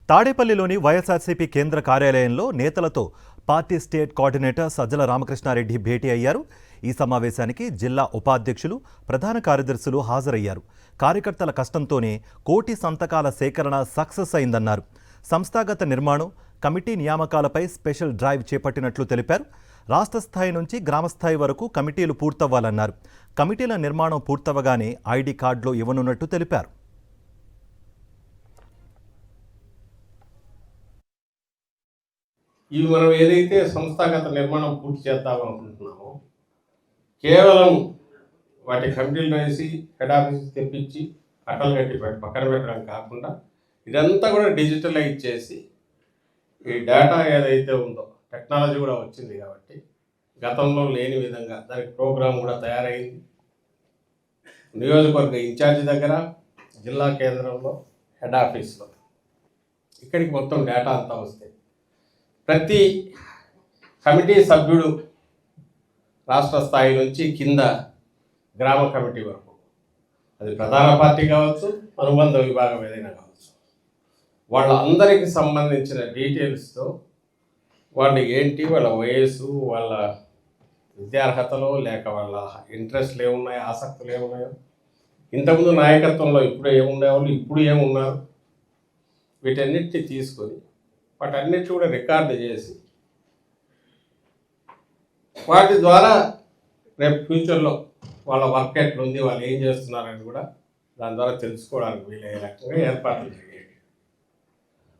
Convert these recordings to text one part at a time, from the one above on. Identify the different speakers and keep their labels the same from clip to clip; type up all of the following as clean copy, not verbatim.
Speaker 1: తాడేపల్లిలోని వైఎస్ఆర్సీపీ కేంద్ర కార్యాలయంలో నేతలతో party state coordinator Sajjala Ramakrishna Reddy భేటీ అయ్యారు. ఈ సమావేశానికి జిల్లా ఉపాధ్యక్షులు, ప్రధాన కార్యదర్శులు హాజరయ్యారు. కార్యకర్తల కష్టంతోనే కోటి సంతకాల సేకరణ సక్సెస్ అయిందన్నారు. సంస్థాగత నిర్మాణం, కమిటీ నియామకాలపై స్పెషల్ డ్రైవ్ చేపట్టినట్లు తెలిపారు. రాష్ట్ర స్థాయి నుంచి గ్రామస్థాయి వరకు కమిటీలు పూర్తవ్వాలన్నారు. కమిటీల నిర్మాణం పూర్తవగానే ఐడి కార్డులు ఇవ్వనున్నట్టు తెలిపారు.
Speaker 2: ఇవి మనం ఏదైతే సంస్థాగత నిర్మాణం పూర్తి చేద్దామనుకుంటున్నామో కేవలం వాటి కమిటీలు వేసి హెడ్ ఆఫీస్ తెప్పించి అట్టలు కట్టి పక్కన పెట్టడం కాకుండా ఇదంతా కూడా డిజిటలైజ్ చేసి ఈ డేటా ఏదైతే ఉందో టెక్నాలజీ కూడా వచ్చింది కాబట్టి గతంలో లేని విధంగా దానికి ప్రోగ్రాం కూడా తయారైంది. నియోజకవర్గ ఇన్ఛార్జి దగ్గర, జిల్లా కేంద్రంలో, హెడ్ ఆఫీస్లో ఇక్కడికి మొత్తం డేటా అంతా వస్తాయి. ప్రతి కమిటీ సభ్యుడు రాష్ట్ర స్థాయి నుంచి కింద గ్రామ కమిటీ వరకు, అది ప్రధాన పార్టీ కావచ్చు, అనుబంధ విభాగం ఏదైనా కావచ్చు, వాళ్ళందరికీ సంబంధించిన డీటెయిల్స్తో వాళ్ళు ఏంటి, వాళ్ళ వయసు, వాళ్ళ విద్యార్హతలో లేక వాళ్ళ ఇంట్రెస్ట్లు ఏమున్నాయో, ఆసక్తులు ఏమున్నాయో, ఇంతకుముందు నాయకత్వంలో ఇప్పుడు ఏముండేవాళ్ళు, ఇప్పుడు ఏమున్నారు, వీటన్నిటిని తీసుకొని వాటన్నిటి కూడా రికార్డు చేసి వాటి ద్వారా రేపు ఫ్యూచర్లో వాళ్ళ వర్క్ ఎట్లుంది, వాళ్ళు ఏం చేస్తున్నారని కూడా దాని ద్వారా తెలుసుకోవడానికి వీలయ్యే రకంగా ఏర్పాట్లు జరిగాయి.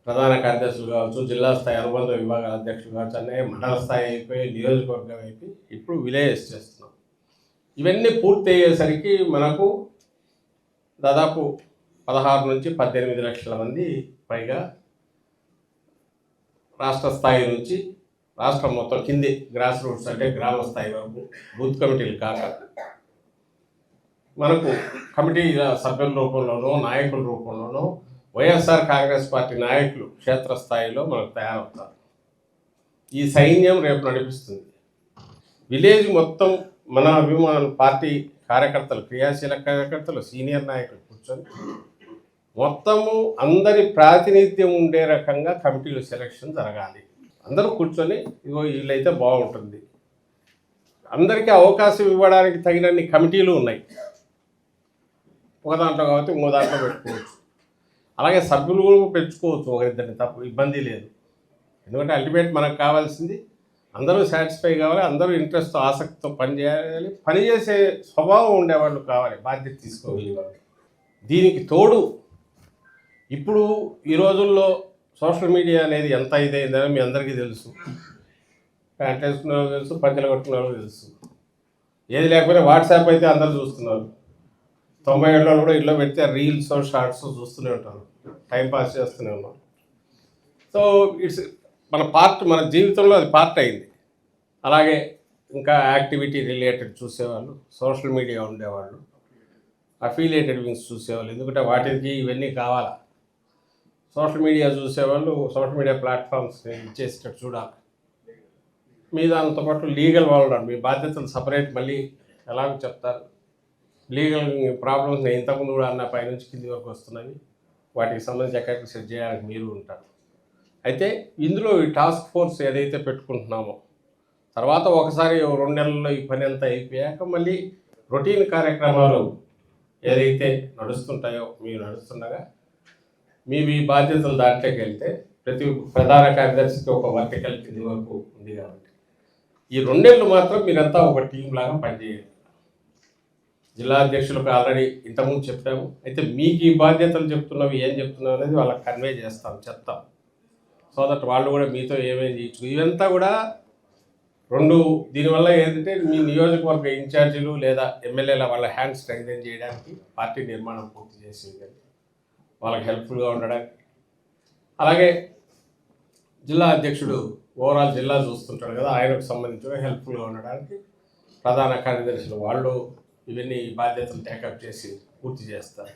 Speaker 2: ప్రధాన కార్యదర్శులు కావచ్చు, జిల్లా స్థాయి అనుబంధ విభాగాల అధ్యక్షులు కావచ్చు, అన్నీ మండల స్థాయి అయిపోయి, నియోజకవర్గం అయిపోయి ఇప్పుడు విలేజెస్ చేస్తున్నాం. ఇవన్నీ పూర్తి అయ్యేసరికి మనకు దాదాపు 16 నుంచి 18 లక్షల మంది పైగా రాష్ట్ర స్థాయి నుంచి రాష్ట్రం మొత్తం కింది గ్రాస్ రూట్స్ అంటే గ్రామ స్థాయి వరకు బూత్ కమిటీలు కాక మనకు కమిటీ సభ్యుల రూపంలోనో, నాయకుల రూపంలోనో వైఎస్ఆర్ కాంగ్రెస్ పార్టీ నాయకులు క్షేత్రస్థాయిలో మనకు తయారవుతారు. ఈ సైన్యం రేపు నడిపిస్తుంది. విలేజ్ మొత్తం మన అభిమానులు, పార్టీ కార్యకర్తలు, క్రియాశీల కార్యకర్తలు, సీనియర్ నాయకులు కూర్చొని మొత్తము అందరి ప్రాతినిధ్యం ఉండే రకంగా కమిటీలు సెలక్షన్ జరగాలి. అందరూ కూర్చొని ఇగో వీళ్ళైతే బాగుంటుంది, అందరికీ అవకాశం ఇవ్వడానికి తగినన్ని కమిటీలు ఉన్నాయి. ఒక దాంట్లో కాబట్టి ఇంకో దాంట్లో పెట్టుకోవచ్చు. అలాగే సభ్యులు కూడా పెంచుకోవచ్చు, ఒకరిద్దరిని, తప్పు ఇబ్బంది లేదు. ఎందుకంటే అల్టిమేట్ మనకు కావాల్సింది అందరూ సాటిస్ఫై కావాలి, అందరూ ఇంట్రెస్ట్, ఆసక్తితో పనిచేయాలి, పనిచేసే స్వభావం ఉండేవాళ్ళు కావాలి, బాధ్యత తీసుకోగలిగేవాళ్ళు. దీనికి తోడు ఇప్పుడు ఈ రోజుల్లో సోషల్ మీడియా అనేది ఎంత ఇదైందని మీ అందరికీ తెలుసు. ప్యాంట్ వేసుకున్న వాళ్ళు తెలుసు, పంచెలు కట్టుకున్న వాళ్ళు తెలుసు. ఏది లేకపోతే వాట్సాప్ అయితే అందరూ చూస్తున్నారు. 90 ఏళ్ళ కూడా ఇళ్ళలో పెడితే రీల్స్, షార్ట్స్ చూస్తూనే ఉంటారు, టైంపాస్ చేస్తూనే ఉన్నాం. సో ఇట్స్ మన జీవితంలో అది పార్ట్ అయింది. అలాగే ఇంకా యాక్టివిటీ రిలేటెడ్ చూసేవాళ్ళు, సోషల్ మీడియా ఉండేవాళ్ళు, అఫిలియేటెడ్ వింగ్స్ చూసేవాళ్ళు, ఎందుకంటే వాటికి ఇవన్నీ కావాలా. సోషల్ మీడియా చూసేవాళ్ళు సోషల్ మీడియా ప్లాట్ఫామ్స్ ఇచ్చేసేటట్టు చూడాలి. మీ దాంతో పాటు లీగల్ వాళ్ళు, మీ బాధ్యతలు సపరేట్ మళ్ళీ ఎలాగో చెప్తారు. లీగల్ ప్రాబ్లమ్స్ నేను ఇంతకుముందు కూడా అన్న, పైనుంచి కింది వరకు వస్తున్నవి, వాటికి సంబంధించి ఎక్కడికి సెట్ చేయడానికి మీరు ఉంటారు. అయితే ఇందులో ఈ టాస్క్ ఫోర్స్ ఏదైతే పెట్టుకుంటున్నామో తర్వాత ఒకసారి 2 నెలల్లో ఈ పని అంతా అయిపోయాక మళ్ళీ రొటీన్ కార్యక్రమాలు ఏదైతే నడుస్తుంటాయో మీరు నడుస్తుండగా మీ బాధ్యతలు దాంట్లోకి వెళ్తే ప్రతి ప్రధాన కార్యదర్శికి ఒక వర్టికల్ కింది వరకు ఉంది కాబట్టి ఈ 2 నెలలు మాత్రం మీరంతా ఒక టీం లాగా పనిచేయాలి. జిల్లా అధ్యక్షులకు ఆల్రెడీ ఇంతకుముందు చెప్పాము. అయితే మీకు ఈ బాధ్యతలు చెప్తున్నవి, ఏం చెప్తున్నావు అనేది వాళ్ళకి కన్వే చేస్తాం, చెప్తాం. సో దట్ వాళ్ళు కూడా మీతో ఏమేమి చేయొచ్చు. ఇవంతా కూడా దీనివల్ల ఏంటంటే మీ నియోజకవర్గ ఇన్ఛార్జీలు లేదా ఎమ్మెల్యేల వాళ్ళ హ్యాండ్ స్ట్రెంగ్థెన్ చేయడానికి, పార్టీ నిర్మాణం పూర్తి చేసేది వాళ్ళకి హెల్ప్ఫుల్గా ఉండడానికి, అలాగే జిల్లా అధ్యక్షుడు ఓవరాల్ జిల్లా చూస్తుంటాడు కదా, ఆయనకు సంబంధించిన హెల్ప్ఫుల్గా ఉండడానికి ప్రధాన కార్యదర్శులు వాళ్ళు ఇవన్నీ బాధ్యతలు టేకప్ చేసి పూర్తి చేస్తారు.